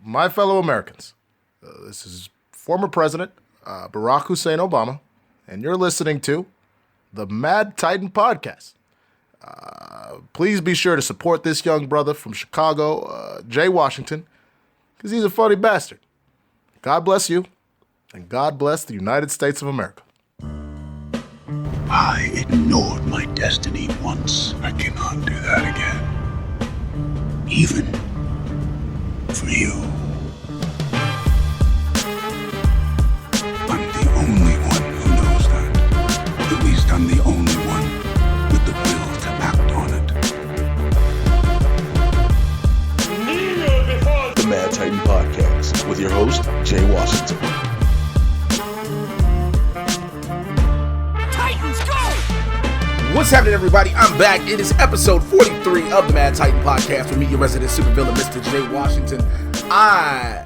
my fellow Americans, this is former President Barack Hussein Obama, and you're listening to the Mad Titan Podcast. Please be sure to support this young brother from Chicago, Jay Washington, because he's a funny bastard. God bless you, and God bless the United States of America. I ignored my destiny once. I cannot do that again. Even for you. I'm the only one who knows that. At least I'm the only one with the will to act on it. The Mad Titan Podcast with your host, Jay Washington. What's happening, everybody? I'm back. It is episode 43 of the Mad Titan Podcast with me, your resident supervillain, Mr. Jay Washington. I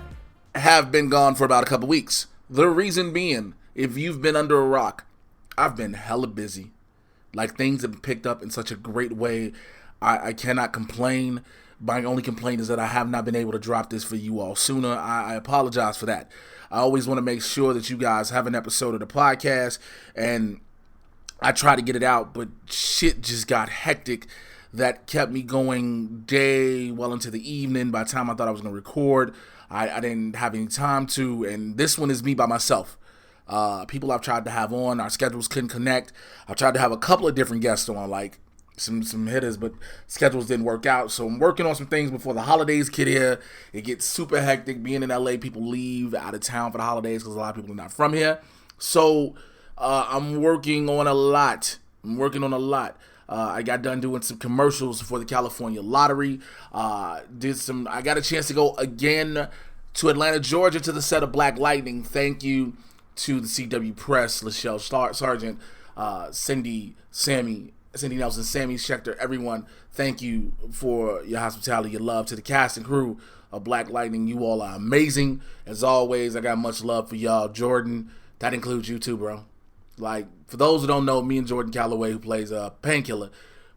have been gone for about a couple weeks. The reason being, if you've been under a rock, I've been hella busy. Like, things have picked up in such a great way. I cannot complain. My only complaint is that I have not been able to drop this for you all sooner. I apologize for that. I always want to make sure that you guys have an episode of the podcast, and I try to get it out, but shit just got hectic. That kept me going well into the evening. By the time I thought I was going to record, I didn't have any time to, and this one is me by myself. People I've tried to have on, our schedules couldn't connect. I've tried to have a couple of different guests on, like some hitters, but schedules didn't work out. So I'm working on some things before the holidays get here. It gets super hectic. Being in LA, people leave out of town for the holidays because a lot of people are not from here. So I'm working on a lot. I got done doing some commercials for the California lottery. I got a chance to go again to Atlanta, Georgia, to the set of Black Lightning. Thank you to the CW Press, Lachelle Sargent, Cindy Nelson, Sammy Schechter, everyone. Thank you for your hospitality, your love to the cast and crew of Black Lightning. You all are amazing. As always, I got much love for y'all. Jordan, that includes you too, bro. Like, for those who don't know, me and Jordan Calloway, who plays Painkiller,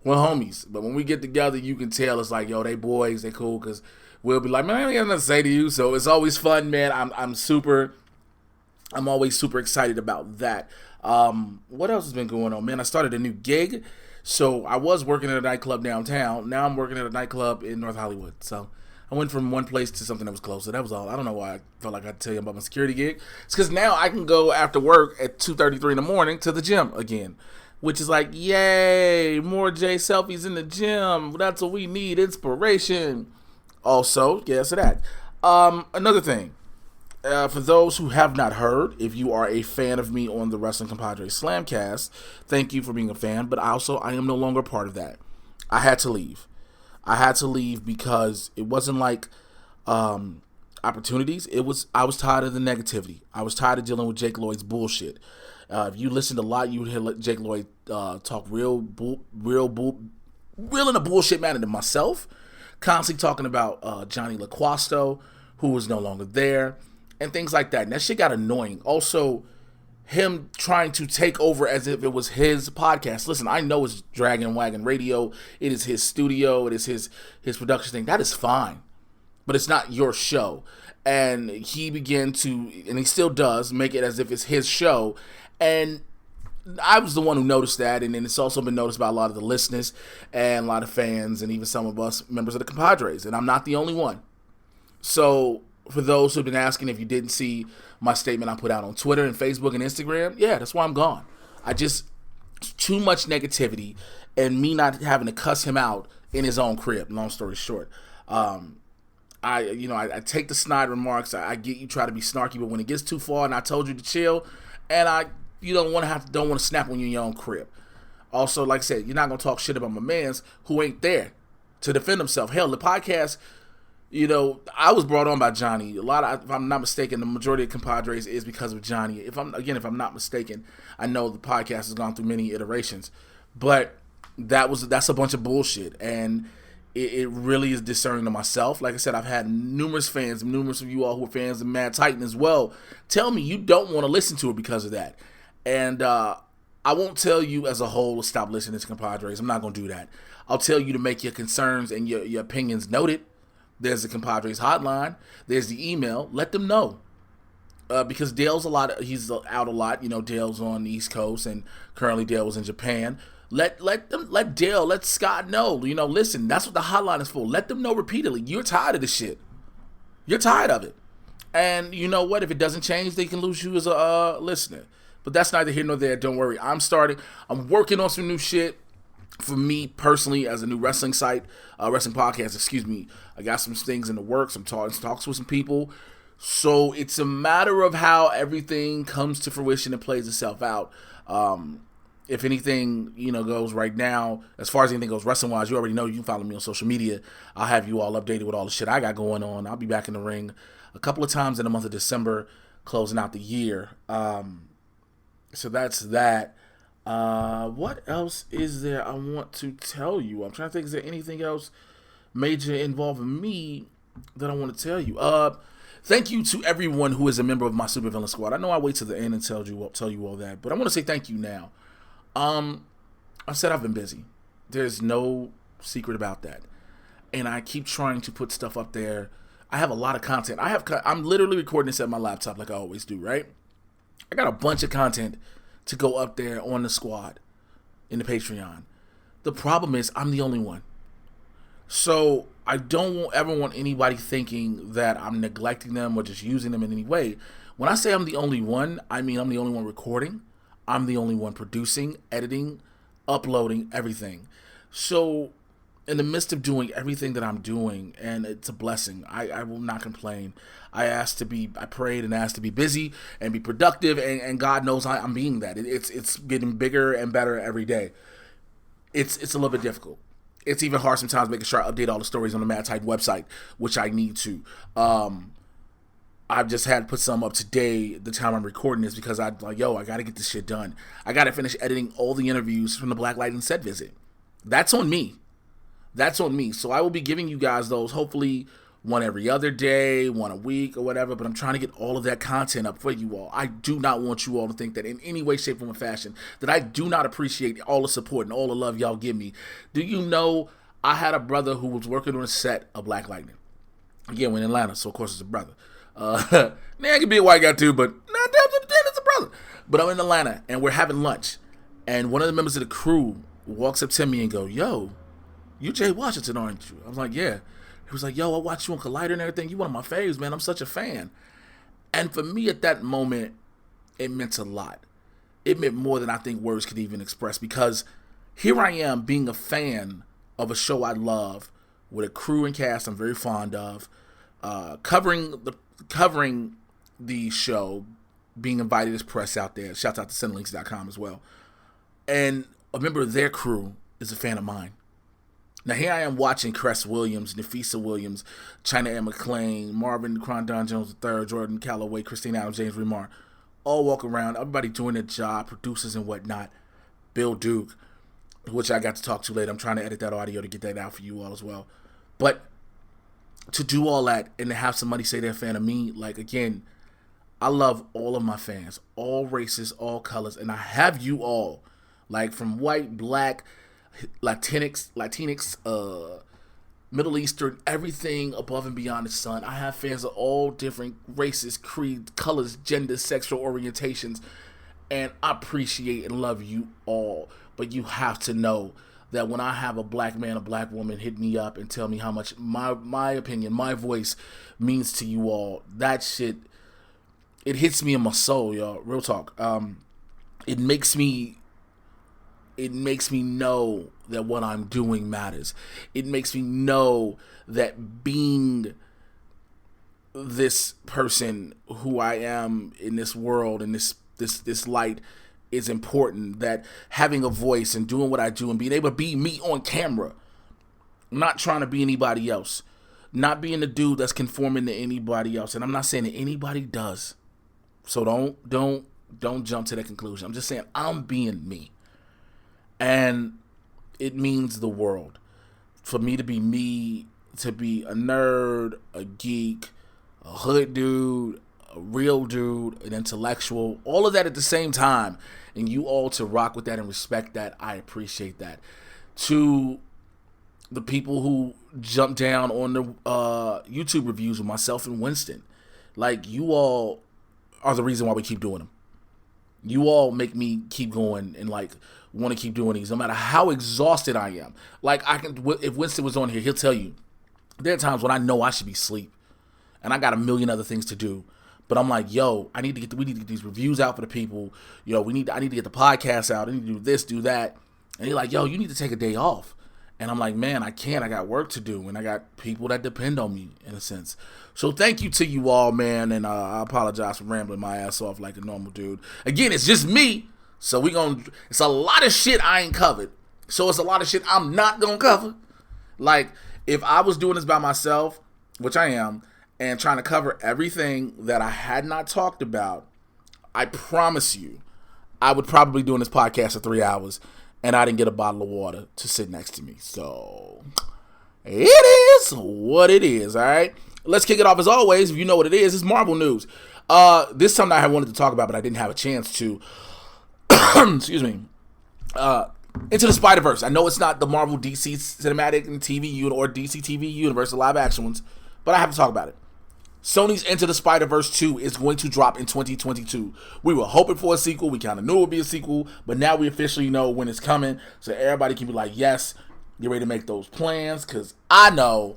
we're homies. But when we get together, you can tell it's like, yo, they boys, they cool, because we'll be like, man, I ain't got nothing to say to you. So it's always fun, man. I'm always super excited about that. What else has been going on, man? I started a new gig. So I was working at a nightclub downtown. Now I'm working at a nightclub in North Hollywood. So I went from one place to something that was closer. That was all. I don't know why I felt like I had to tell you about my security gig. It's because now I can go after work at 2:33 in the morning to the gym again, which is like, yay, more J selfies in the gym. That's what we need, inspiration. Also, yes, to that. Another thing, for those who have not heard, if you are a fan of me on the Wrestling Compadres Slamcast, thank you for being a fan, but I am no longer part of that. I had to leave. Because it wasn't like opportunities. I was tired of the negativity. I was tired of dealing with Jake Lloyd's bullshit. If you listened a lot, you would hear Jake Lloyd talk real in a bullshit manner to myself, constantly talking about Johnny LaQuasto, who was no longer there, and things like that. And that shit got annoying. Also, him trying to take over as if it was his podcast. Listen, I know it's Dragon Wagon Radio. It is his studio. It is his production thing. That is fine. But it's not your show. And he began to, and he still does, make it as if it's his show. And I was the one who noticed that. And then it's also been noticed by a lot of the listeners and a lot of fans and even some of us members of the compadres. And I'm not the only one. So for those who've been asking, if you didn't see my statement I put out on Twitter and Facebook and Instagram, yeah, that's why I'm gone. Too much negativity and me not having to cuss him out in his own crib, long story short. I take the snide remarks. I get you try to be snarky, but when it gets too far and I told you to chill, and you don't want to snap on you in your own crib. Also, like I said, you're not going to talk shit about my mans who ain't there to defend himself. Hell, the podcast, I was brought on by Johnny. If I'm not mistaken, the majority of compadres is because of Johnny. If I'm not mistaken, I know the podcast has gone through many iterations, but that's a bunch of bullshit, and it really is discerning to myself. Like I said, I've had numerous fans, numerous of you all who are fans of Mad Titan as well, tell me you don't want to listen to it because of that. And I won't tell you as a whole to stop listening to compadres. I'm not going to do that. I'll tell you to make your concerns and your opinions noted. There's the compadres hotline. There's the email. Let them know. Because Dale's he's out a lot. You know, Dale's on the East Coast, and currently Dale was in Japan. Let Dale, let Scott know. You know, listen, that's what the hotline is for. Let them know repeatedly. You're tired of this shit. You're tired of it. And you know what? If it doesn't change, they can lose you as a listener. But that's neither here nor there. Don't worry. I'm working on some new shit for me personally as a new wrestling site, wrestling podcast, excuse me. I got some things in the works. I'm talks with some people. So it's a matter of how everything comes to fruition and plays itself out. If anything, you know, goes right now, as far as anything goes wrestling-wise, you already know you can follow me on social media. I'll have you all updated with all the shit I got going on. I'll be back in the ring a couple of times in the month of December, closing out the year. So that's that. What else is there I want to tell you? I'm trying to think, is there anything else major involving me that I want to tell you? Thank you to everyone who is a member of my Supervillain Squad. I know I wait to the end and tell you all that, but I want to say thank you now. I said I've been busy. There's no secret about that. And I keep trying to put stuff up there. I have a lot of content. I'm literally recording this at my laptop like I always do, right? I got a bunch of content to go up there on the squad in the Patreon. The problem is I'm the only one. So I don't ever want anybody thinking that I'm neglecting them or just using them in any way. When I say I'm the only one, I mean I'm the only one recording. I'm the only one producing, editing, uploading, everything. So in the midst of doing everything that I'm doing, and it's a blessing, I will not complain. I prayed and asked to be busy and be productive, and God knows I'm being that. It's getting bigger and better every day. It's a little bit difficult. It's even hard sometimes making sure I update all the stories on the Mad Titan website, which I need to. I've just had to put some up today, the time I'm recording this, because I got to get this shit done. I got to finish editing all the interviews from the Black Lightning set visit. That's on me. So I will be giving you guys those, hopefully one every other day, one a week or whatever, but I'm trying to get all of that content up for you all. I do not want you all to think that in any way, shape, form, or fashion that I do not appreciate all the support and all the love y'all give me. Do you know I had a brother who was working on a set of Black Lightning? Again, we're in Atlanta, so of course it's a brother. Man, it could be a white guy too, but it's a brother. But I'm in Atlanta, and we're having lunch, and one of the members of the crew walks up to me and go, "Yo, you Jay Washington, aren't you?" I was like, "Yeah." He was like, "Yo, I watch you on Collider and everything. You one of my faves, man. I'm such a fan." And for me at that moment, it meant a lot. It meant more than I think words could even express, because here I am being a fan of a show I love with a crew and cast I'm very fond of, covering the show, being invited as press out there. Shouts out to Sendlinks.com as well. And a member of their crew is a fan of mine. Now here I am watching Cress Williams, Nafisa Williams, China Ann McClain, Marvin Crondon Jones III, Jordan Calloway, Christine Adams, James Remar, all walk around, everybody doing their job, producers and whatnot. Bill Duke, which I got to talk to later. I'm trying to edit that audio to get that out for you all as well. But to do all that and to have somebody say they're a fan of me, like, again, I love all of my fans, all races, all colors, and I have you all, like, from white, black, Latinx, Middle Eastern, everything above and beyond the sun. I have fans of all different races, creeds, colors, genders, sexual orientations, and I appreciate and love you all. But you have to know that when I have a black man, a black woman hit me up and tell me how much my opinion, my voice means to you all, that shit, it hits me in my soul, y'all. Real talk. It makes me know that what I'm doing matters. It makes me know that being this person who I am in this world and this light is important, that having a voice and doing what I do and being able to be me on camera, not trying to be anybody else, not being the dude that's conforming to anybody else. And I'm not saying that anybody does. So don't jump to that conclusion. I'm just saying I'm being me. And it means the world for me, to be a nerd, a geek, a hood dude, a real dude, an intellectual, all of that at the same time, and you all to rock with that and respect that. I appreciate that. To the people who jump down on the YouTube reviews with myself and Winston. Like, you all are the reason why we keep doing them. You all make me keep going and like want to keep doing these, no matter how exhausted I am. Like, if Winston was on here, he'll tell you there are times when I know I should be asleep, and I got a million other things to do. But I'm like, yo, we need to get these reviews out for the people. Yo, I need to get the podcast out. I need to do this, do that. And he's like, yo, you need to take a day off. And I'm like, man, I can't. I got work to do, and I got people that depend on me in a sense. So thank you to you all, man, and I apologize for rambling my ass off like a normal dude. Again, it's just me, so it's a lot of shit I ain't covered. So it's a lot of shit I'm not gonna cover. Like, if I was doing this by myself, which I am, and trying to cover everything that I had not talked about, I promise you, I would probably be doing this podcast for 3 hours, and I didn't get a bottle of water to sit next to me. So it is what it is, all right? Let's kick it off as always. If you know what it is, it's Marvel news. This is something I wanted to talk about, but I didn't have a chance to. Excuse me. Into the Spider-Verse. I know it's not the Marvel DC Cinematic and TV or DC TV universe, the live action ones, but I have to talk about it. Sony's Into the Spider-Verse 2 is going to drop in 2022. We were hoping for a sequel. We kind of knew it would be a sequel, but now we officially know when it's coming, so everybody can be like, yes, get ready to make those plans, because I know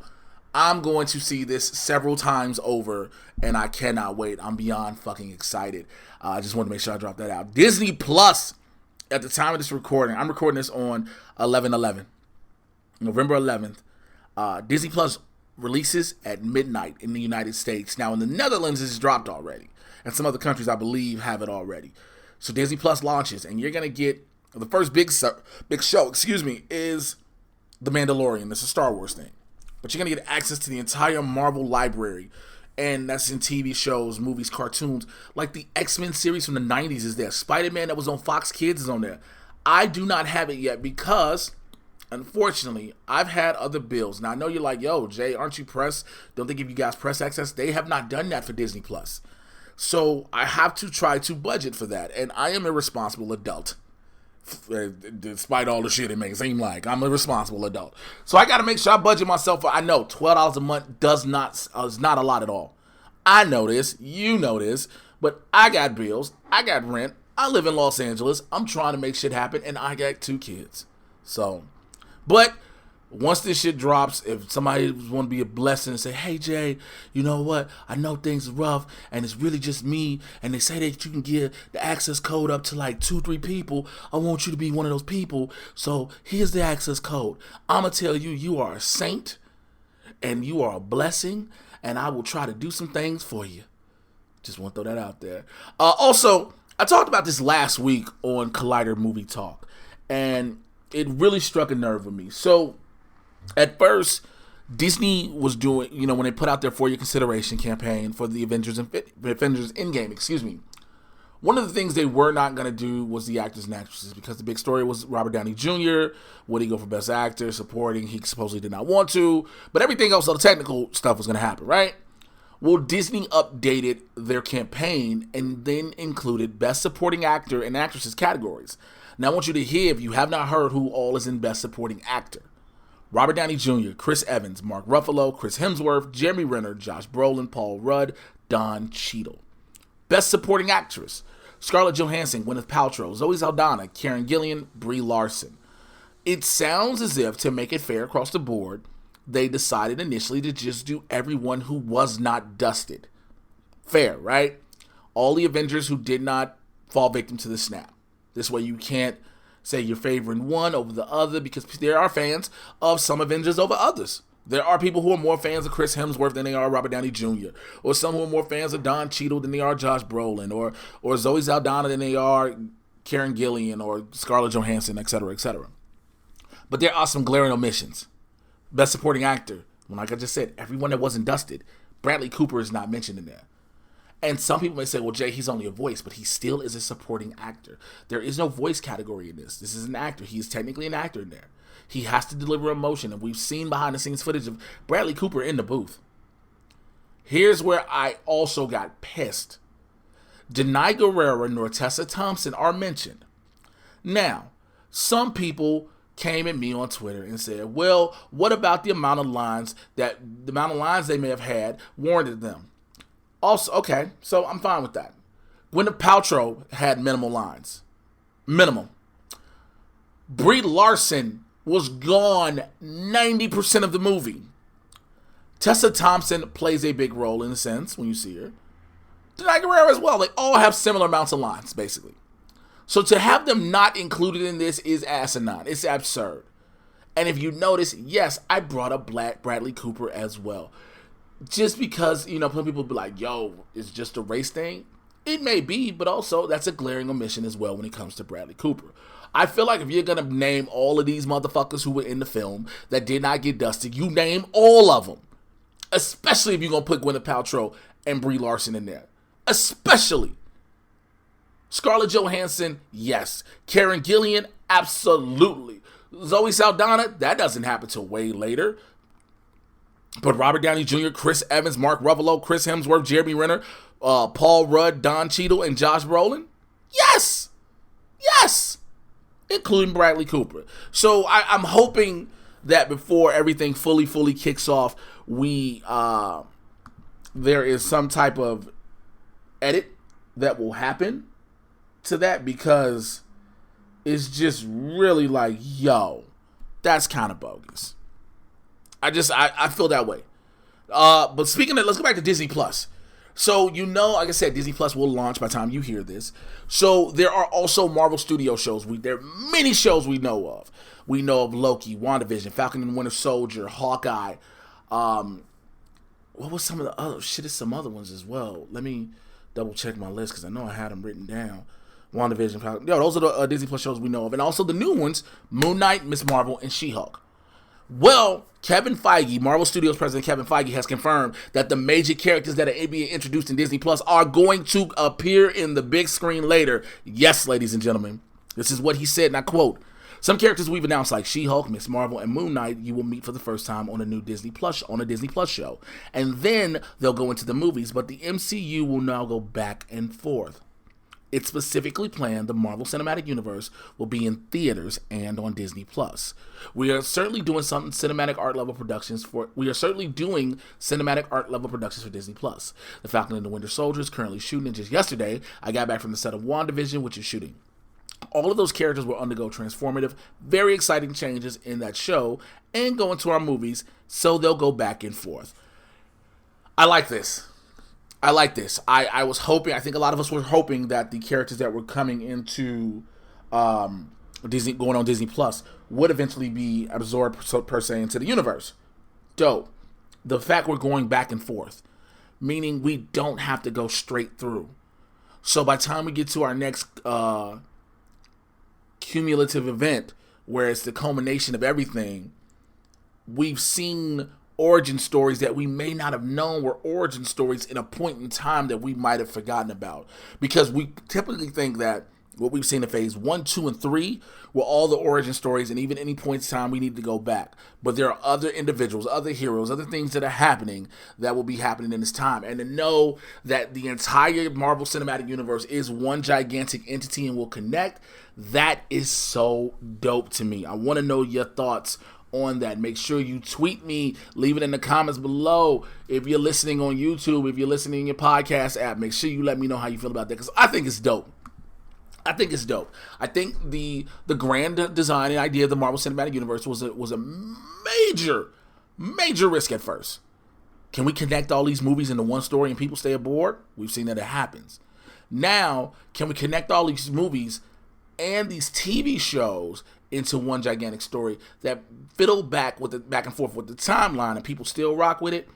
I'm going to see this several times over, and I cannot wait. I'm beyond fucking excited. I just wanted to make sure I dropped that out. Disney Plus, at the time of this recording, I'm recording this on November 11th. Disney Plus releases at midnight in the United States. Now, in the Netherlands, it's dropped already, and some other countries, I believe, have it already. So Disney Plus launches, and you're going to get the first big show, is The Mandalorian. It's a Star Wars thing. But you're going to get access to the entire Marvel library, and that's in TV shows, movies, cartoons. Like the X-Men series from the 90s is there. Spider-Man that was on Fox Kids is on there. I do not have it yet because, unfortunately, I've had other bills. Now, I know you're like, yo, Jay, aren't you press? Don't they give you guys press access? They have not done that for Disney Plus. So I have to try to budget for that. And I am a responsible adult. Despite all the shit it makes seem like, I'm a responsible adult. So I got to make sure I budget myself. I know $12 a month is not a lot at all. I know this. You know this. But I got bills. I got rent. I live in Los Angeles. I'm trying to make shit happen. And I got 2 kids. So, but once this shit drops, if somebody want to be a blessing and say, hey, Jay, you know what? I know things are rough, and it's really just me, and they say that you can get the access code up to like 2-3 people. I want you to be one of those people. So here's the access code. I'm going to tell you, you are a saint, and you are a blessing, and I will try to do some things for you. Just want to throw that out there. Also, I talked about this last week on Collider Movie Talk, and it really struck a nerve with me. So, at first, Disney was doing, when they put out their For Your Consideration campaign for the Avengers Endgame, one of the things they were not going to do was the actors and actresses, because the big story was Robert Downey Jr. Would he go for Best Actor, supporting? He supposedly did not want to, but everything else, all the technical stuff was going to happen, right? Well, Disney updated their campaign and then included Best Supporting Actor and Actresses categories. Now, I want you to hear, if you have not heard, who all is in Best Supporting Actor. Robert Downey Jr., Chris Evans, Mark Ruffalo, Chris Hemsworth, Jeremy Renner, Josh Brolin, Paul Rudd, Don Cheadle. Best Supporting Actress, Scarlett Johansson, Gwyneth Paltrow, Zoe Saldana, Karen Gillan, Brie Larson. It sounds as if, to make it fair across the board, they decided initially to just do everyone who was not dusted. Fair, right? All the Avengers who did not fall victim to the snap. This way you can't say you're favoring one over the other, because there are fans of some Avengers over others. There are people who are more fans of Chris Hemsworth than they are Robert Downey Jr., or some who are more fans of Don Cheadle than they are Josh Brolin, or Zoe Saldana than they are Karen Gillan or Scarlett Johansson, etc., etc. But there are some glaring omissions. Best Supporting Actor, like I just said, everyone that wasn't dusted. Bradley Cooper is not mentioned in there. And some people may say, well, Jay, he's only a voice, but he still is a supporting actor. There is no voice category in this. This is an actor. He is technically an actor in there. He has to deliver emotion, and we've seen behind-the-scenes footage of Bradley Cooper in the booth. Here's where I also got pissed. Denai Guerrero and Tessa Thompson are mentioned. Now, some people came at me on Twitter and said, well, what about the amount of lines they may have had warranted them? Also, okay, so I'm fine with that. Gwyneth Paltrow had minimal lines. Minimum. Brie Larson was gone 90% of the movie. Tessa Thompson plays a big role in a sense when you see her. Denai Guerrero as well. They all have similar amounts of lines, basically. So to have them not included in this is asinine. It's absurd. And if you notice, yes, I brought up Bradley Cooper as well. Just because, people be like, yo, it's just a race thing. It may be, but also that's a glaring omission as well when it comes to Bradley Cooper. I feel like if you're going to name all of these motherfuckers who were in the film that did not get dusted, you name all of them. Especially if you're going to put Gwyneth Paltrow and Brie Larson in there. Especially. Scarlett Johansson, yes. Karen Gillan, absolutely. Zoe Saldana, that doesn't happen till way later. But Robert Downey Jr., Chris Evans, Mark Ruffalo, Chris Hemsworth, Jeremy Renner, Paul Rudd, Don Cheadle, and Josh Brolin, yes. Yes. Including Bradley Cooper. So I'm hoping that before everything fully kicks off, there is some type of edit that will happen to that, because it's just really like, yo, that's kind of bogus. I feel that way. But speaking of, let's go back to Disney Plus. So, like I said, Disney Plus will launch by the time you hear this. So there are also Marvel Studio shows. There are many shows we know of. We know of Loki, WandaVision, Falcon and the Winter Soldier, Hawkeye. What was some of the other shit? Is some other ones as well. Let me double check my list because I know I had them written down. WandaVision, Falcon. Those are the Disney Plus shows we know of, and also the new ones: Moon Knight, Ms. Marvel, and She-Hulk. Well, Kevin Feige, Marvel Studios president Kevin Feige, has confirmed that the major characters that are being introduced in Disney Plus are going to appear in the big screen later. Yes, ladies and gentlemen, this is what he said, and I quote: "Some characters we've announced, like She-Hulk, Ms. Marvel, and Moon Knight, you will meet for the first time on a new Disney Plus show, and then they'll go into the movies. But the MCU will now go back and forth. It's specifically planned the Marvel Cinematic Universe will be in theaters and on Disney Plus. We are certainly doing cinematic art level productions for Disney Plus. The Falcon and the Winter Soldier is currently shooting, and just yesterday, I got back from the set of WandaVision, which is shooting. All of those characters will undergo transformative, very exciting changes in that show and go into our movies, so they'll go back and forth." I like this. I was hoping, I think a lot of us were hoping that the characters that were coming into Disney, going on Disney Plus, would eventually be absorbed per se into the universe. Dope. The fact we're going back and forth, meaning we don't have to go straight through. So by the time we get to our next cumulative event, where it's the culmination of everything, we've seen origin stories that we may not have known were origin stories in a point in time that we might have forgotten about. Because we typically think that what we've seen in phase 1, 2, and 3 were all the origin stories, and even any point in time we need to go back. But there are other individuals, other heroes, other things that are happening that will be happening in this time. And to know that the entire Marvel Cinematic Universe is one gigantic entity and will connect, that is so dope to me. I want to know your thoughts on that. Make sure you tweet me, leave it in the comments below. If you're listening on YouTube, if you're listening in your podcast app, make sure you let me know how you feel about that, because I think it's dope. I think the grand design and idea of the Marvel Cinematic Universe was a major risk at first. Can we connect all these movies into one story and people stay aboard? We've seen that it happens. Now, can we connect all these movies and these TV shows into one gigantic story that fiddle back and forth with the timeline, and people still rock with it?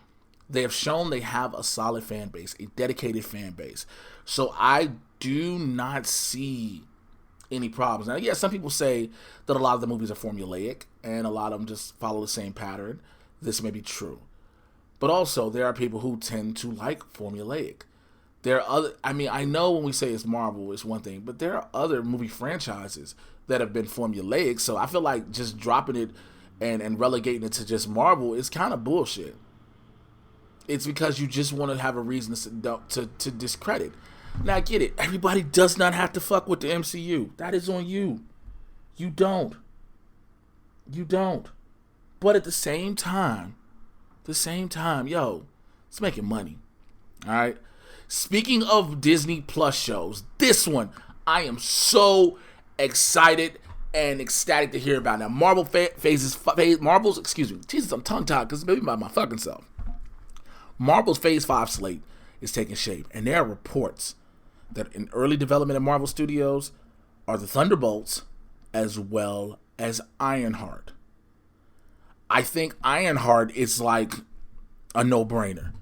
They have shown they have a solid fan base, a dedicated fan base. So I do not see any problems. Now, yeah, some people say that a lot of the movies are formulaic and a lot of them just follow the same pattern. This may be true. But also, there are people who tend to like formulaic. There are other, I know when we say it's Marvel, it's one thing, but there are other movie franchises that have been formulaic, so I feel like just dropping it and relegating it to just Marvel is kind of bullshit. It's because you just want to have a reason to discredit. Now, I get it. Everybody does not have to fuck with the MCU. That is on you. You don't. You don't. But at the same time, yo, it's making money. All right. Speaking of Disney Plus shows, this one I am so excited and ecstatic to hear about. Now, Marvel's, Jesus, I'm tongue-tied because maybe by my fucking self. Marvel's Phase 5 slate is taking shape, and there are reports that in early development at Marvel Studios are the Thunderbolts as well as Ironheart. I think Ironheart is like a no-brainer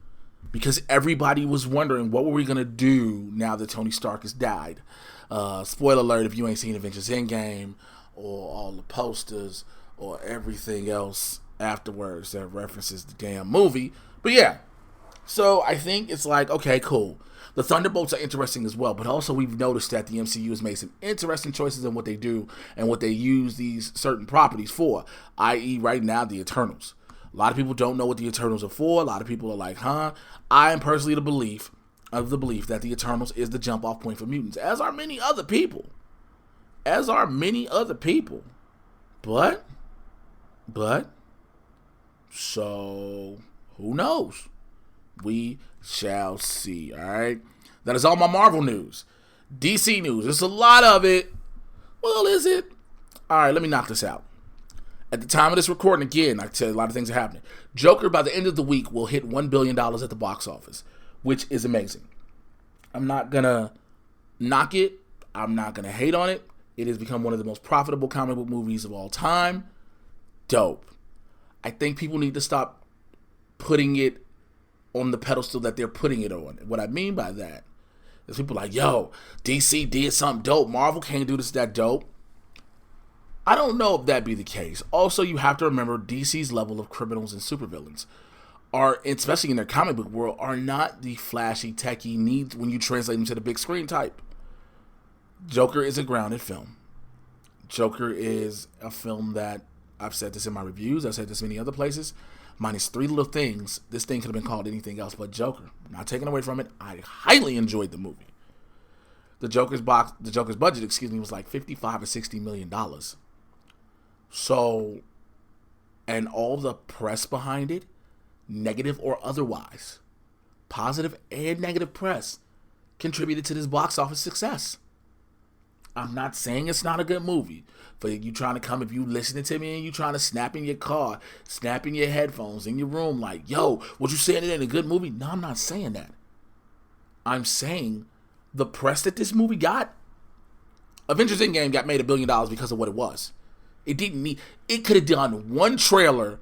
because everybody was wondering what were we going to do now that Tony Stark has died. Spoiler alert if you ain't seen Avengers Endgame or all the posters or everything else afterwards that references the damn movie. But yeah, so I think it's like, okay, cool. The Thunderbolts are interesting as well, but also we've noticed that the MCU has made some interesting choices in what they do and what they use these certain properties for, i.e. right now, the Eternals. A lot of people don't know what the Eternals are for. A lot of people are like, huh? I am personally of the belief that the Eternals is the jump-off point for mutants, as are many other people. But, so, who knows? We shall see, all right? That is all my Marvel news. DC news, there's a lot of it. Well, is it? All right, let me knock this out. At the time of this recording, again, I tell you a lot of things are happening. Joker, by the end of the week, will hit $1 billion at the box office, which is amazing. I'm not going to knock it. I'm not going to hate on it. It has become one of the most profitable comic book movies of all time. Dope. I think people need to stop putting it on the pedestal that they're putting it on. What I mean by that is people like, yo, DC did something dope. Marvel can't do this, that dope. I don't know if that be the case. Also, you have to remember DC's level of criminals and supervillains are, especially in their comic book world, are not the flashy, techie needs when you translate them to the big screen type. Joker is a grounded film. Joker is a film that, I've said this in my reviews, I've said this many other places, minus three little things, this thing could have been called anything else but Joker. Not taking away from it, I highly enjoyed the movie. The Joker's budget, was like $55 or $60 million. So, and all the press behind it, negative or otherwise, positive and negative press, contributed to this box office success. I'm not saying it's not a good movie. For you trying to come, if you listening to me and you trying to snap in your car, snap in your headphones, in your room, like, yo, what you saying it ain't a good movie? No, I'm not saying that. I'm saying the press that this movie got, Avengers Endgame got made $1 billion because of what it was. It didn't need, it could have done one trailer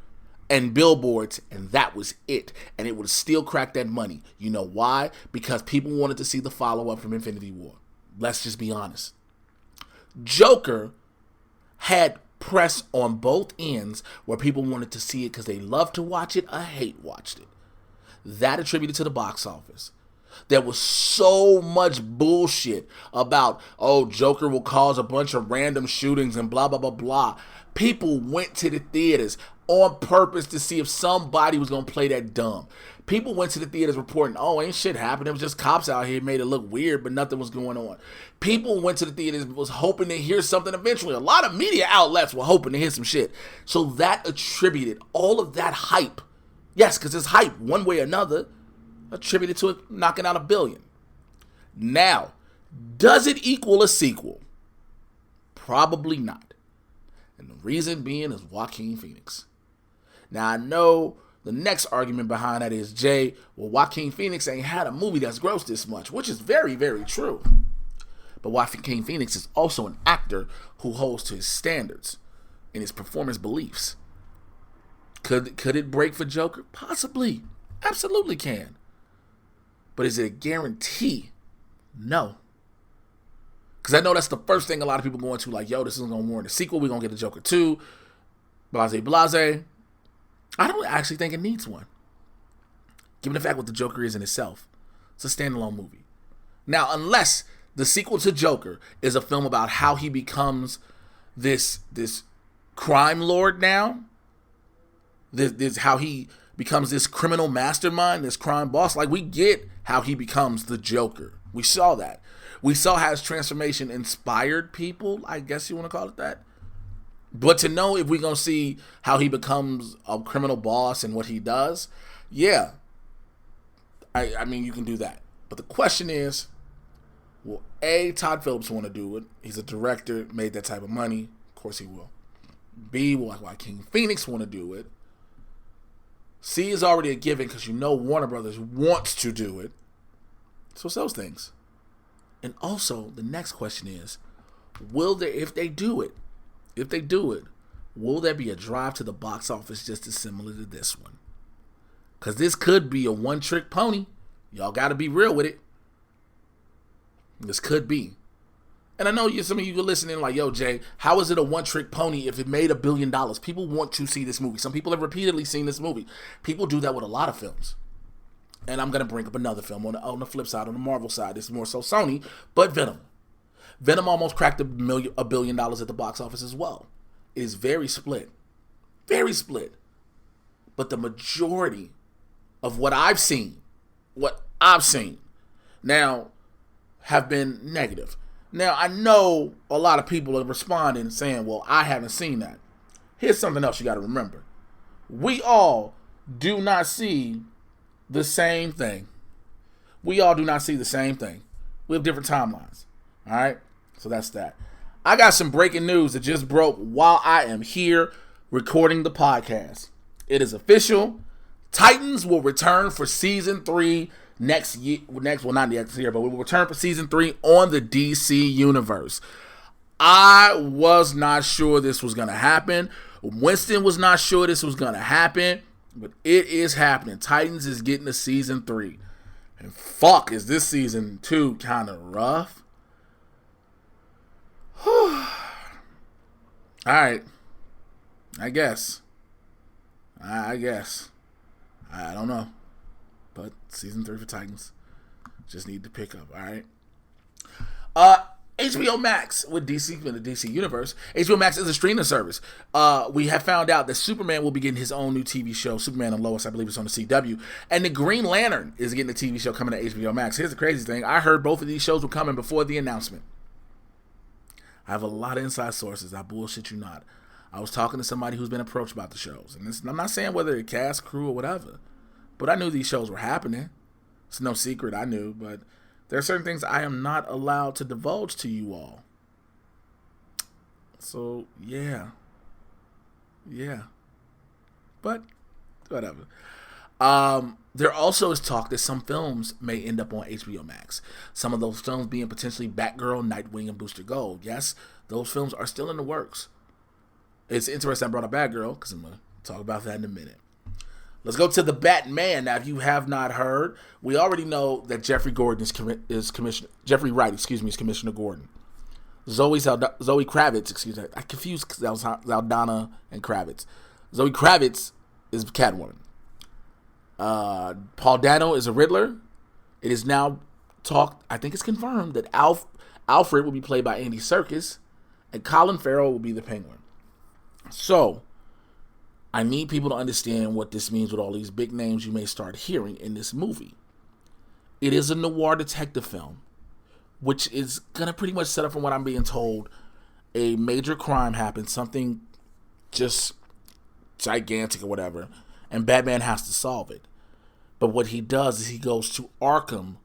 and billboards, and that was it. And it would have still cracked that money. You know why? Because people wanted to see the follow-up from Infinity War. Let's just be honest. Joker had press on both ends where people wanted to see it because they loved to watch it or hate watched it. That attributed to the box office. There was so much bullshit about, oh, Joker will cause a bunch of random shootings and blah, blah, blah, blah. People went to the theaters on purpose to see if somebody was going to play that dumb. People went to the theaters reporting, oh, ain't shit happened. It was just cops out here made it look weird, but nothing was going on. People went to the theaters was hoping to hear something eventually. A lot of media outlets were hoping to hear some shit. So that attributed all of that hype. Yes, because it's hype one way or another. Attributed to it knocking out $1 billion. Now, does it equal a sequel? Probably not. And the reason being is Joaquin Phoenix. Now, I know the next argument behind that is, Jay, well, Joaquin Phoenix ain't had a movie that's grossed this much, which is very, very true. But Joaquin Phoenix is also an actor who holds to his standards and his performance beliefs. Could it break for Joker? Possibly. Absolutely can. But is it a guarantee? No. Because I know that's the first thing a lot of people go into, like, yo, this isn't going to warrant a sequel. We're going to get a Joker 2. Blase, blase. I don't actually think it needs one. Given the fact what the Joker is in itself. It's a standalone movie. Now, unless the sequel to Joker is a film about how he becomes this crime lord now. This how he becomes this criminal mastermind, this crime boss. Like, we get how he becomes the Joker. We saw that. We saw how his transformation inspired people, I guess you want to call it that. But to know if we're going to see how he becomes a criminal boss and what he does, yeah. I mean, you can do that. But the question is, will A, Todd Phillips want to do it? He's a director, made that type of money. Of course he will. B, will Joaquin Phoenix want to do it? C is already a given because you know Warner Brothers wants to do it. So it's those things. And also, the next question is, will there, if they do it, will there be a drive to the box office just as similar to this one? Because this could be a one-trick pony. Y'all got to be real with it. This could be. And I know some of you are listening like, yo, Jay, how is it a one-trick pony if it made $1 billion? People want to see this movie. Some people have repeatedly seen this movie. People do that with a lot of films. And I'm going to bring up another film on the flip side, on the Marvel side. This is more so Sony, but Venom. Venom almost cracked $1 billion at the box office as well. It is very split. Very split. But the majority of what I've seen now have been negative. Now, I know a lot of people are responding and saying, well, I haven't seen that. Here's something else you got to remember. We all do not see the same thing. We have different timelines. All right? So that's that. I got some breaking news that just broke while I am here recording the podcast. It is official. Titans will return for season 3 next year. Well, not next year, but we will return for season 3 on the DC Universe. I was not sure this was going to happen. Winston was not sure this was going to happen, but it is happening. Titans is getting to season 3. And fuck, is this season 2 kind of rough? All right. I guess. I don't know. But season 3 for Titans. Just need to pick up, all right? HBO Max with DC in the DC Universe. HBO Max is a streaming service. We have found out that Superman will be getting his own new TV show. Superman and Lois, I believe it's on the CW. And the Green Lantern is getting a TV show coming to HBO Max. Here's the crazy thing. I heard both of these shows were coming before the announcement. I have a lot of inside sources. I bullshit you not. I was talking to somebody who's been approached about the shows. And I'm not saying whether it's cast, crew, or whatever. But I knew these shows were happening. It's no secret, I knew. But there are certain things I am not allowed to divulge to you all. So, yeah. But, whatever. There also is talk that some films may end up on HBO Max. Some of those films being potentially Batgirl, Nightwing, and Booster Gold. Yes, those films are still in the works. It's interesting I brought up Batgirl, because I'm going to talk about that in a minute. Let's go to the Batman. Now, if you have not heard, we already know that Jeffrey Wright is Commissioner Gordon. Zoe Kravitz, I confused Zaldana and Kravitz. Zoe Kravitz is Catwoman. Paul Dano is a Riddler. It is now I think it's confirmed that Alfred will be played by Andy Serkis, and Colin Farrell will be the Penguin. So, I need people to understand what this means with all these big names you may start hearing in this movie. It is a noir detective film, which is going to pretty much set up, from what I'm being told, a major crime happens, something just gigantic or whatever, and Batman has to solve it. But what he does is he goes to Arkham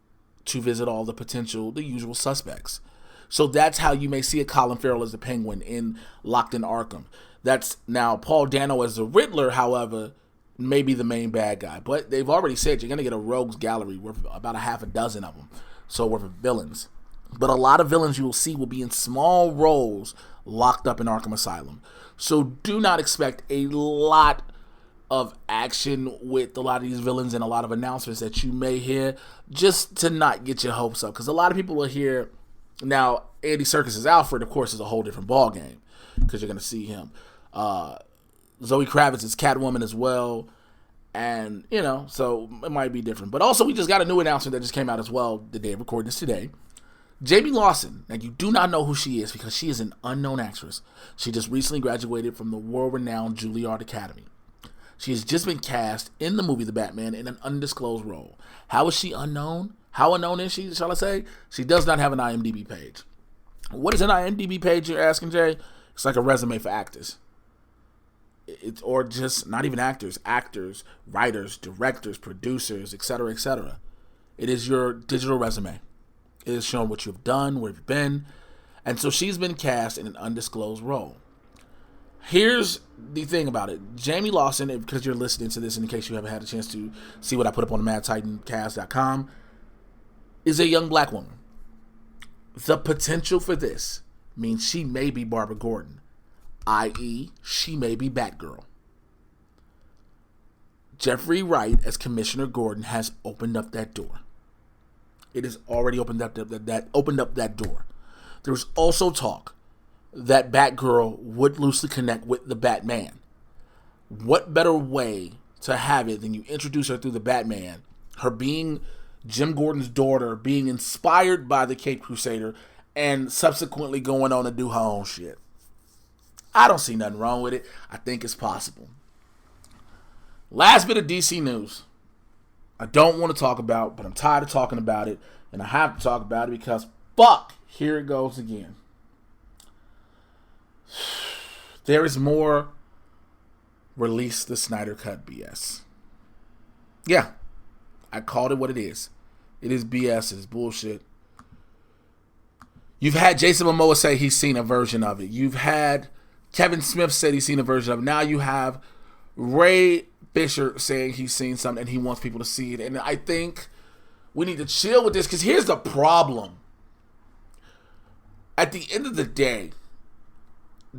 to visit all the usual suspects. So that's how you may see a Colin Farrell as the Penguin locked in Arkham. That's now Paul Dano as the Riddler, however, may be the main bad guy. But they've already said you're going to get a rogues gallery worth about a half a dozen of them. So worth of villains. But a lot of villains you will see will be in small roles locked up in Arkham Asylum. So do not expect a lot of action with a lot of these villains and a lot of announcements that you may hear, just to not get your hopes up. Because a lot of people will hear, now Andy Serkis as Alfred, of course, is a whole different ballgame, because you're going to see him. Zoe Kravitz is Catwoman as well. And, so it might be different. But also, we just got a new announcement that just came out as well the day of recording this today. Jamie Lawson, now you do not know who she is because she is an unknown actress. She just recently graduated from the world-renowned Juilliard Academy. She has just been cast in the movie The Batman in an undisclosed role. How is she unknown? How unknown is she, shall I say? She does not have an IMDb page. What is an IMDb page, you're asking, Jay? It's like a resume for actors. It's, or just not even actors, writers, directors, producers, etc., etc. It is your digital resume. It is showing what you've done, where you've been. And so she's been cast in an undisclosed role. Here's the thing about it. Jamie Lawson, because you're listening to this in case you haven't had a chance to see what I put up on the MadTitanCast.com, is a young black woman. The potential for this means she may be Barbara Gordon, i.e., she may be Batgirl. Jeffrey Wright as Commissioner Gordon has opened up that door. It has already opened up that door. There's also talk that Batgirl would loosely connect with the Batman. What better way to have it than you introduce her through the Batman, her being Jim Gordon's daughter, being inspired by the Caped Crusader, and subsequently going on to do her own shit. I don't see nothing wrong with it. I think it's possible. Last bit of DC news I don't want to talk about, but I'm tired of talking about it, and I have to talk about it because fuck, here it goes again. There is more release the Snyder Cut BS. Yeah, I called it what it is. It is BS. It is bullshit. You've had Jason Momoa say he's seen a version of it. You've had Kevin Smith said he's seen a version of it. Now you have Ray Fisher saying he's seen something and he wants people to see it. And I think we need to chill with this because here's the problem. At the end of the day,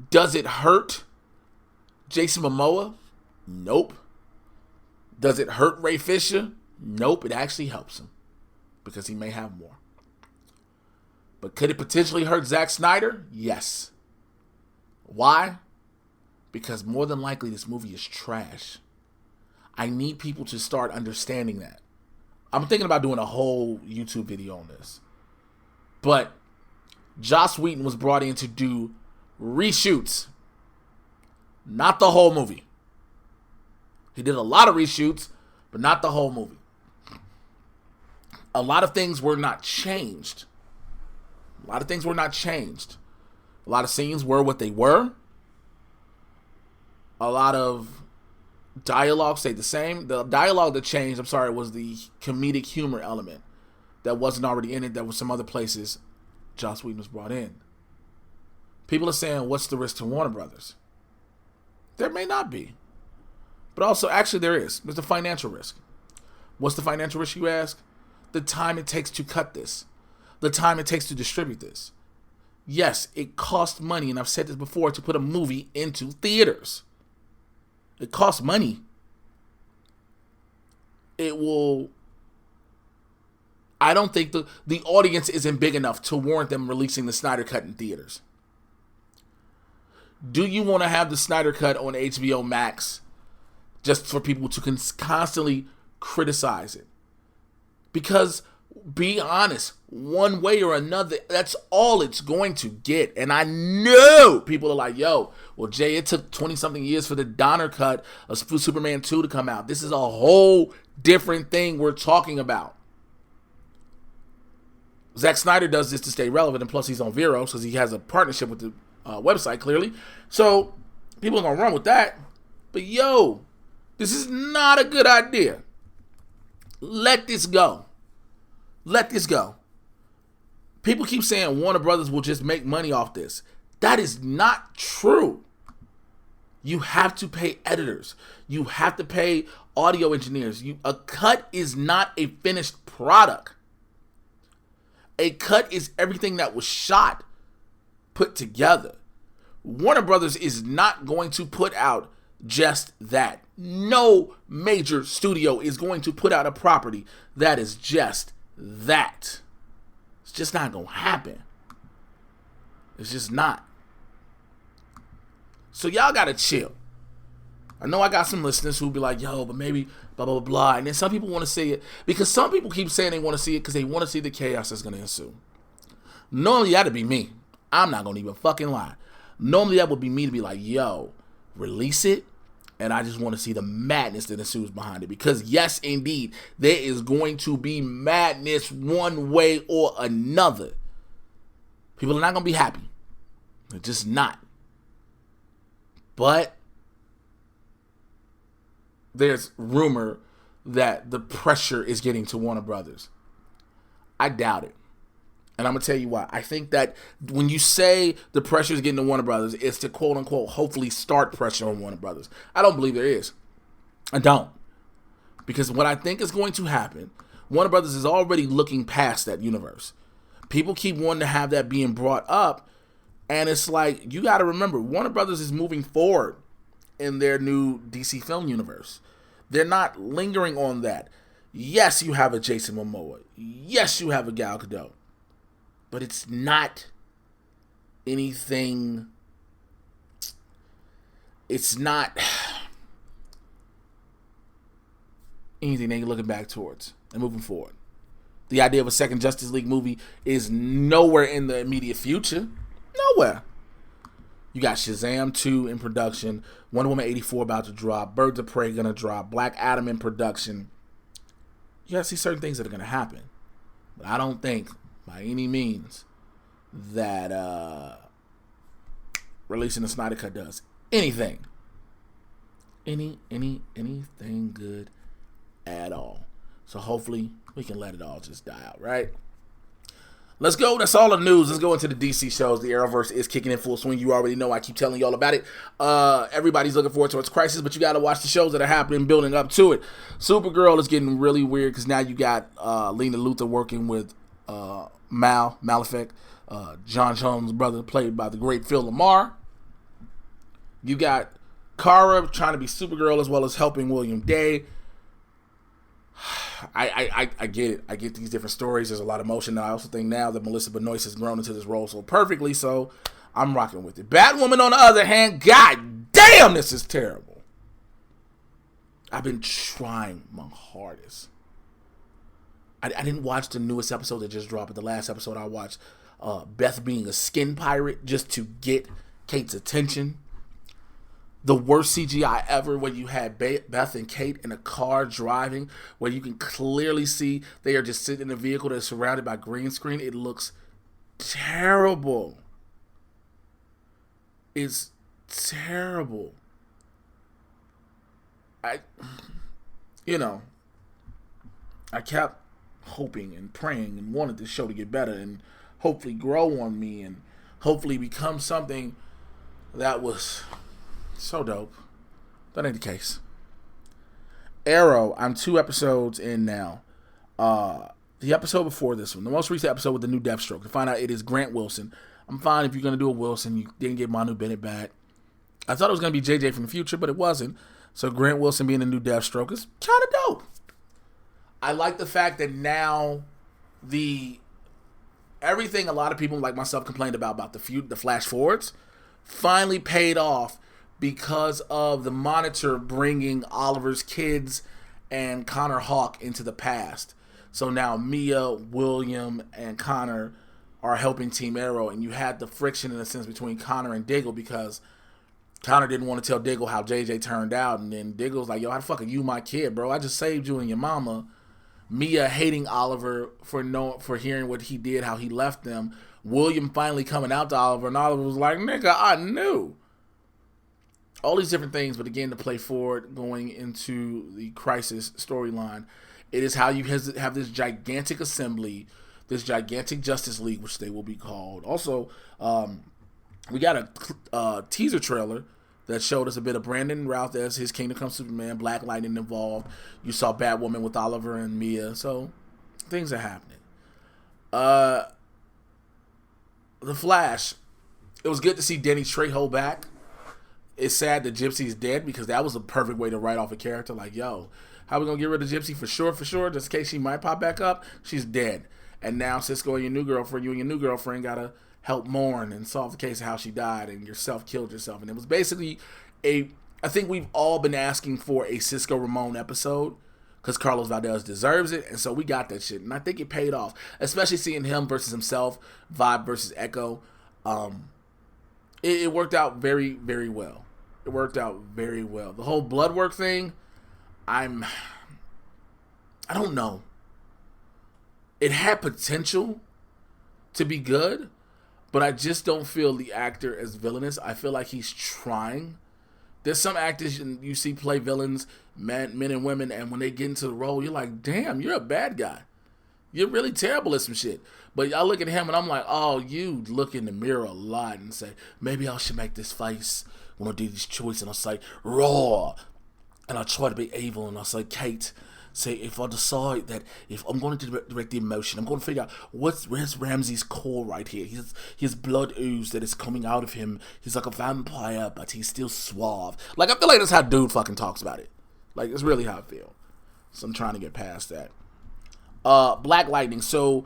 does it hurt Jason Momoa? Nope. Does it hurt Ray Fisher? Nope. It actually helps him because he may have more. But could it potentially hurt Zack Snyder? Yes. Why? Because more than likely this movie is trash. I need people to start understanding that. I'm thinking about doing a whole YouTube video on this. But Joss Whedon was brought in to do reshoots. Not the whole movie. He did a lot of reshoots, but not the whole movie. A lot of things were not changed. A lot of scenes were what they were. A lot of dialogue stayed the same. The dialogue that changed, was the comedic humor element that wasn't already in it. That was some other places Joss Whedon was brought in. People are saying, what's the risk to Warner Brothers? There may not be. But also, actually there is. There's the financial risk. What's the financial risk, you ask? The time it takes to cut this. The time it takes to distribute this. Yes, it costs money, and I've said this before, to put a movie into theaters. It costs money. I don't think the audience isn't big enough to warrant them releasing the Snyder Cut in theaters. Do you want to have the Snyder Cut on HBO Max just for people to constantly criticize it? Because, be honest, one way or another, that's all it's going to get. And I know people are like, yo, well, Jay, it took 20-something years for the Donner cut of Superman 2 to come out. This is a whole different thing we're talking about. Zack Snyder does this to stay relevant, and plus he's on Vero, because he has a partnership with the website, clearly. So people are going to run with that. But yo, this is not a good idea. Let this go. People keep saying Warner Brothers will just make money off this. That is not true. You have to pay editors. You have to pay audio engineers. A cut is not a finished product. A cut is everything that was shot, put together. Warner Brothers is not going to put out just that. No major studio is going to put out a property that is just that. It's just not going to happen. It's just not. So y'all got to chill. I know I got some listeners who'll be like, yo, but maybe blah, blah, blah. And then some people want to see it because some people keep saying they want to see it because they want to see the chaos that's going to ensue. Normally, that'd be me. I'm not going to even fucking lie. Normally, that would be me to be like, yo, release it. And I just want to see the madness that ensues behind it. Because yes, indeed, there is going to be madness one way or another. People are not going to be happy. They're just not. But there's rumor that the pressure is getting to Warner Brothers. I doubt it. And I'm going to tell you why. I think that when you say the pressure is getting to Warner Brothers, it's to quote unquote hopefully start pressure on Warner Brothers. I don't believe there is. I don't. Because what I think is going to happen, Warner Brothers is already looking past that universe. People keep wanting to have that being brought up. And it's like, you got to remember, Warner Brothers is moving forward in their new DC film universe. They're not lingering on that. Yes, you have a Jason Momoa. Yes, you have a Gal Gadot. But it's not anything. It's not anything they're looking back towards and moving forward. The idea of a second Justice League movie is nowhere in the immediate future. Nowhere. You got Shazam 2 in production, Wonder Woman 84 about to drop, Birds of Prey gonna drop, Black Adam in production. You gotta see certain things that are gonna happen. But I don't think by any means that releasing the Snyder Cut does anything good at all. So hopefully we can let it all just die out, right? Let's go. That's all the news. Let's go into the DC shows. The Arrowverse is kicking in full swing. You already know. I keep telling y'all about it. Everybody's looking forward to its Crisis, but you got to watch the shows that are happening, building up to it. Supergirl is getting really weird because now you got Lena Luthor working with Malefic, John Jones' brother, played by the great Phil Lamar. You got Kara trying to be Supergirl as well as helping William Day. I get it. I get these different stories. There's a lot of emotion. I also think now that Melissa Benoist has grown into this role so perfectly, so I'm rocking with it. Batwoman, on the other hand, god damn, this is terrible. I've been trying my hardest. I didn't watch the newest episode that just dropped, but the last episode I watched, Beth being a skin pirate just to get Kate's attention. The worst CGI ever, when you had Beth and Kate in a car driving, where you can clearly see they are just sitting in a vehicle that's surrounded by green screen. It looks terrible. It's terrible. I kept hoping and praying and wanted this show to get better and hopefully grow on me and hopefully become something that was so dope. That ain't the case. Arrow, I'm 2 episodes in now. The episode before this one, the most recent episode with the new Deathstroke, to find out it is Grant Wilson. I'm fine if you're going to do a Wilson. You didn't get Manu Bennett back. I thought it was going to be JJ from the future, but it wasn't. So Grant Wilson being the new Deathstroke is kind of dope. I like the fact that now everything a lot of people like myself complained about the flash forwards finally paid off because of the Monitor bringing Oliver's kids and Connor Hawke into the past. So now Mia, William, and Connor are helping Team Arrow, and you had the friction in a sense between Connor and Diggle because Connor didn't want to tell Diggle how JJ turned out, and then Diggle's like, yo, how the fuck are you my kid, bro? I just saved you and your mama. Mia hating Oliver for hearing what he did, how he left them. William finally coming out to Oliver, and Oliver was like, nigga, I knew. All these different things, but again, to play forward, going into the Crisis storyline, it is how you have this gigantic assembly, this gigantic Justice League, which they will be called. Also, we got a teaser trailer that showed us a bit of Brandon Routh as his Kingdom Come Superman, Black Lightning involved. You saw Batwoman with Oliver and Mia, so things are happening. The Flash, it was good to see Danny Trejo back. It's sad that Gypsy's dead because that was a perfect way to write off a character. Like, yo, how we gonna get rid of Gypsy for sure, just in case she might pop back up? She's dead. And now Cisco and you and your new girlfriend gotta help mourn and solve the case of how she died and yourself killed yourself. And it was basically I think we've all been asking for a Cisco Ramon episode because Carlos Valdez deserves it. And so we got that shit. And I think it paid off, especially seeing him versus himself, Vibe versus Echo. It worked out very, very well. It worked out very well. The whole blood work thing, I don't know. It had potential to be good, but I just don't feel the actor as villainous. I feel like he's trying There's some actors you see play villains, men and women, and when they get into the role, you're like, damn, you're a bad guy. You're really terrible at some shit. But I look at him and I'm like, oh, you look in the mirror a lot and say, maybe I should make this face when I do this choice. And I'll say, raw. And I'll try to be evil. And I'll say, Kate, say, if I decide that if I'm going to direct the emotion, I'm going to figure out where's Ramsey's core right here. His blood ooze that is coming out of him. He's like a vampire, but he's still suave. Like, I feel like that's how dude fucking talks about it. Like, it's really how I feel. So I'm trying to get past that. Black Lightning. So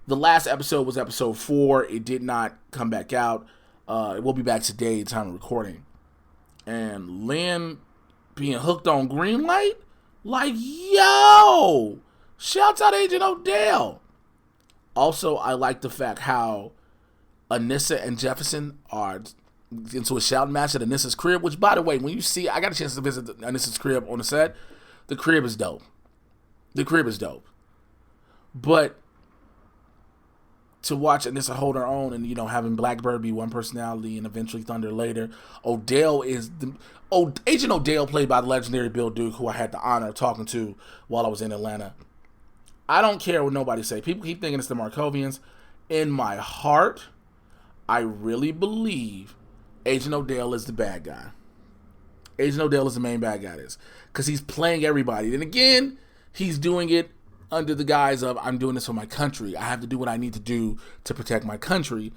the last episode was episode 4. It did not come back out. It will be back today at the time of recording. And Lynn being hooked on green light? Like, yo! Shouts out Agent Odell. Also, I like the fact how Anissa and Jefferson are into a shouting match at Anissa's crib, which, by the way, when you see, I got a chance to visit Anissa's crib on the set. The crib is dope. But to watch Anissa hold her own and, having Blackbird be one personality and eventually Thunder later, Agent Odell, played by the legendary Bill Duke, who I had the honor of talking to while I was in Atlanta. I don't care what nobody say. People keep thinking it's the Markovians. In my heart, I really believe Agent Odell is the bad guy. Agent Odell is the main bad guy. Because he's playing everybody. And again, he's doing it under the guise of, I'm doing this for my country. I have to do what I need to do to protect my country.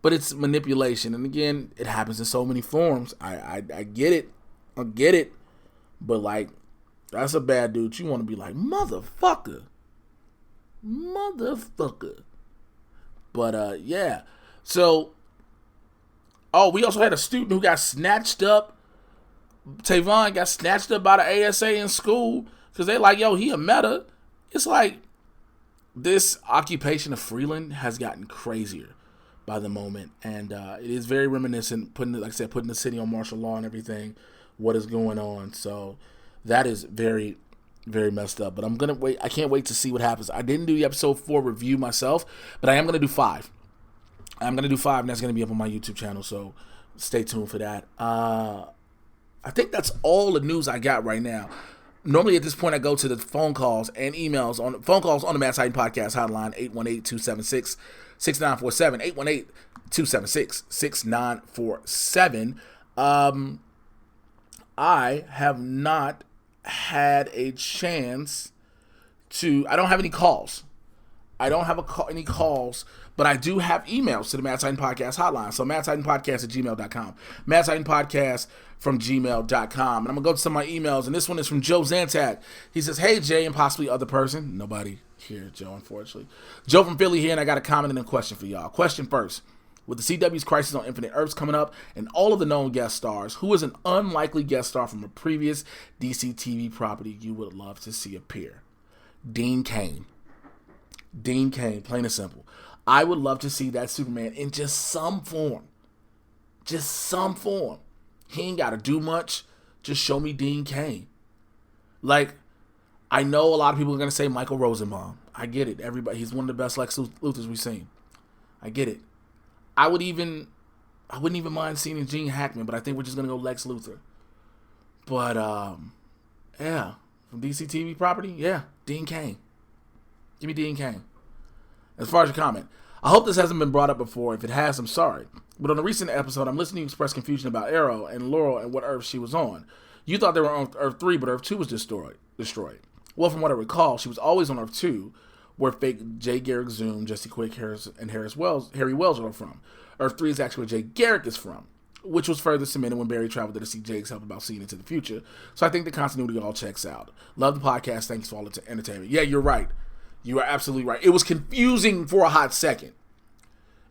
But it's manipulation. And again, it happens in so many forms. I get it. I get it. But, like, that's a bad dude. You want to be like, motherfucker. But, yeah. So, we also had a student who got snatched up. Tavon got snatched up by the ASA in school because they like, yo, he a meta. It's like this occupation of Freeland has gotten crazier by the moment, and it is very reminiscent, putting the city on martial law and everything, what is going on. So that is very, very messed up. But I'm gonna wait. I can't wait to see what happens. I didn't do the episode 4 review myself, but I am gonna do 5. I'm gonna do 5, and that's gonna be up on my YouTube channel. So stay tuned for that. I think that's all the news I got right now. Normally at this point I go to the phone calls and emails on the Mad Titan Podcast hotline, 818-276-6947, 818-276-6947. I have not had a chance to, I don't have any calls. Any calls, but I do have emails to the Mad Titan Podcast hotline. So madtitanpodcast@gmail.com. Mad Titan Podcast from gmail.com. And I'm going to go to some of my emails, and this one is from Joe Zantak. He says, hey, Jay, and possibly other person. Nobody here, Joe, unfortunately. Joe from Philly here, and I got a comment and a question for y'all. Question first. With the CW's Crisis on Infinite Earths coming up and all of the known guest stars, who is an unlikely guest star from a previous DC TV property you would love to see appear? Dean Cain, plain and simple. I would love to see that Superman in just some form. He ain't got to do much. Just show me Dean Cain. Like, I know a lot of people are going to say Michael Rosenbaum. I get it. Everybody, he's one of the best Lex Luthors we've seen. I get it. I wouldn't even mind seeing Gene Hackman, but I think we're just going to go Lex Luthor. But, yeah. From DC TV property, yeah, Dean Cain. Give me Dean Cain. As far as your comment, I hope this hasn't been brought up before. If it has, I'm sorry. But on a recent episode, I'm listening to you express confusion about Arrow and Laurel and what Earth she was on. You thought they were on Earth 3, but Earth 2 was destroyed. Well, from what I recall, she was always on Earth 2, where fake Jay Garrick Zoom, Jesse Quick, and Harry Wells are from. Earth 3 is actually where Jay Garrick is from, which was further cemented when Barry traveled there to see Jake's help about seeing into the future. So I think the continuity all checks out. Love the podcast. Thanks for all the entertainment. Yeah, you're right. You are absolutely right. It was confusing for a hot second.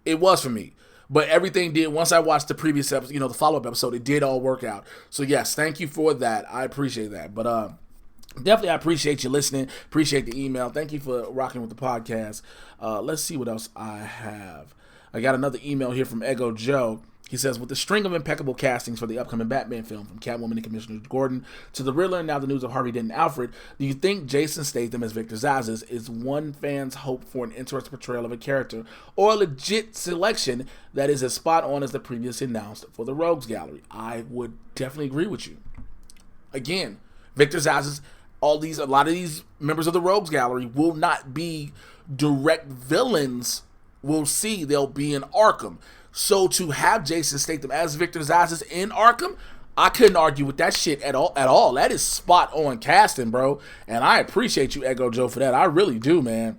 It was for me. But everything did, once I watched the previous episode, the follow-up episode, it did all work out. So yes, thank you for that. I appreciate that. But definitely I appreciate you listening. Appreciate the email. Thank you for rocking with the podcast. Let's see what else I have. I got another email here from Ego Joe. He says, with the string of impeccable castings for the upcoming Batman film, from Catwoman and Commissioner Gordon to the Riddler and now the news of Harvey Dent and Alfred, do you think Jason Statham as Victor Zsasz is one fan's hope for an interesting portrayal of a character, or a legit selection that is as spot on as the previously announced for the Rogues Gallery? I would definitely agree with you. Again, Victor Zsasz, a lot of these members of the Rogues Gallery will not be direct villains. We'll see, they'll be in Arkham. So to have Jason Statham as Victor Zsasz in Arkham, I couldn't argue with that shit at all. That is spot on casting, bro. And I appreciate you, Ego Joe, for that. I really do, man.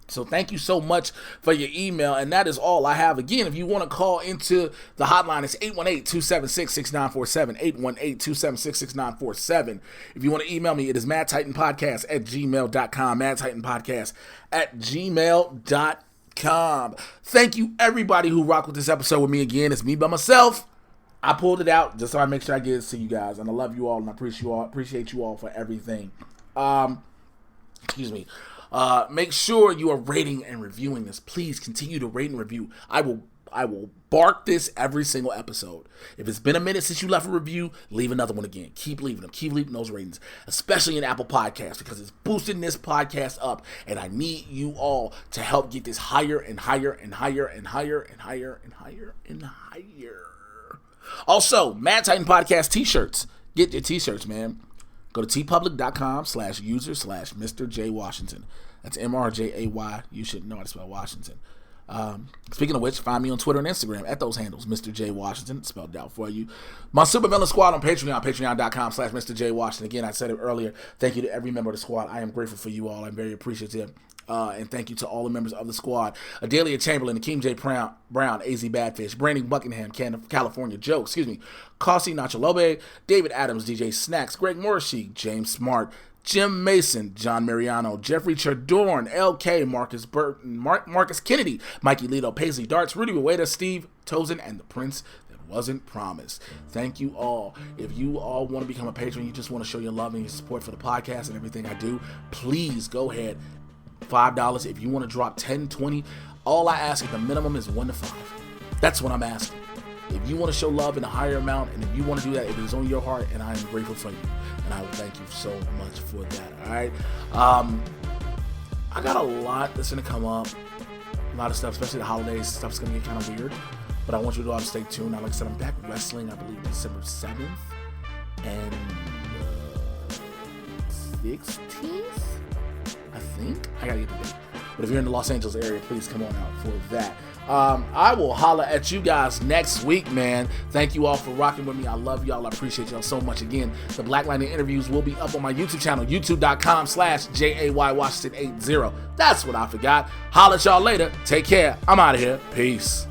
So thank you so much for your email. And that is all I have. Again, if you want to call into the hotline, it's 818-276-6947. 818-276-6947. If you want to email me, it is madtitanpodcast@gmail.com. madtitanpodcast@gmail.com. Thank you, everybody who rocked with this episode with me again. It's me by myself. I pulled it out just so I make sure I get it to you guys. And I love you all and I appreciate you all for everything. Excuse me. Make sure you are rating and reviewing this. Please continue to rate and review. I will bark this every single episode. If it's been a minute since you left a review, leave another one again. Keep leaving them. Keep leaving those ratings, especially in Apple Podcasts, because it's boosting this podcast up, and I need you all to help get this higher and higher and higher and higher and higher and higher and higher. Also, Mad Titan Podcast t-shirts. Get your t-shirts, man. Go to tpublic.com/user/Mr. J Washington. That's MRJAY. You should know how to spell Washington. Speaking of which, find me on Twitter and Instagram at those handles, Mr. J Washington, spelled out for you. My Super Villain Squad on Patreon, patreon.com/Mr. J Washington. Again, I said it earlier. Thank you to every member of the squad. I am grateful for you all. I'm very appreciative. And thank you to all the members of the squad. Adelia Chamberlain, Akeem J. Brown, AZ Badfish, Brandon Buckingham, California Joe, Kasi Nachalobe, David Adams, DJ Snacks, Greg Morrissey, James Smart, Jim Mason, John Mariano, Jeffrey Chardorn, LK, Marcus Burton, Marcus Kennedy, Mikey Lito, Paisley Darts, Rudy Ueda, Steve Tozen, and the Prince that wasn't promised. Thank you all. If you all want to become a patron, you just want to show your love and your support for the podcast and everything I do, please go ahead. $5. If you want to drop 10, 20, all I ask at the minimum is 1 to 5. That's what I'm asking. If you want to show love in a higher amount, and if you want to do that, it is on your heart, and I am grateful for you. And I will thank you so much for that, all right? I got a lot that's going to come up. A lot of stuff, especially the holidays. Stuff's going to get kind of weird. But I want you to all to stay tuned. Now, like I said, I'm back wrestling, I believe, December 7th and 16th, I think. I got to get the date. But if you're in the Los Angeles area, please come on out for that. I will holler at you guys next week, man. Thank you all for rocking with me. I love y'all. I appreciate y'all so much. Again, the Black Lightning interviews will be up on my YouTube channel, youtube.com/JAY Washington 80. That's what I forgot. Holler at y'all later. Take care. I'm out of here. Peace.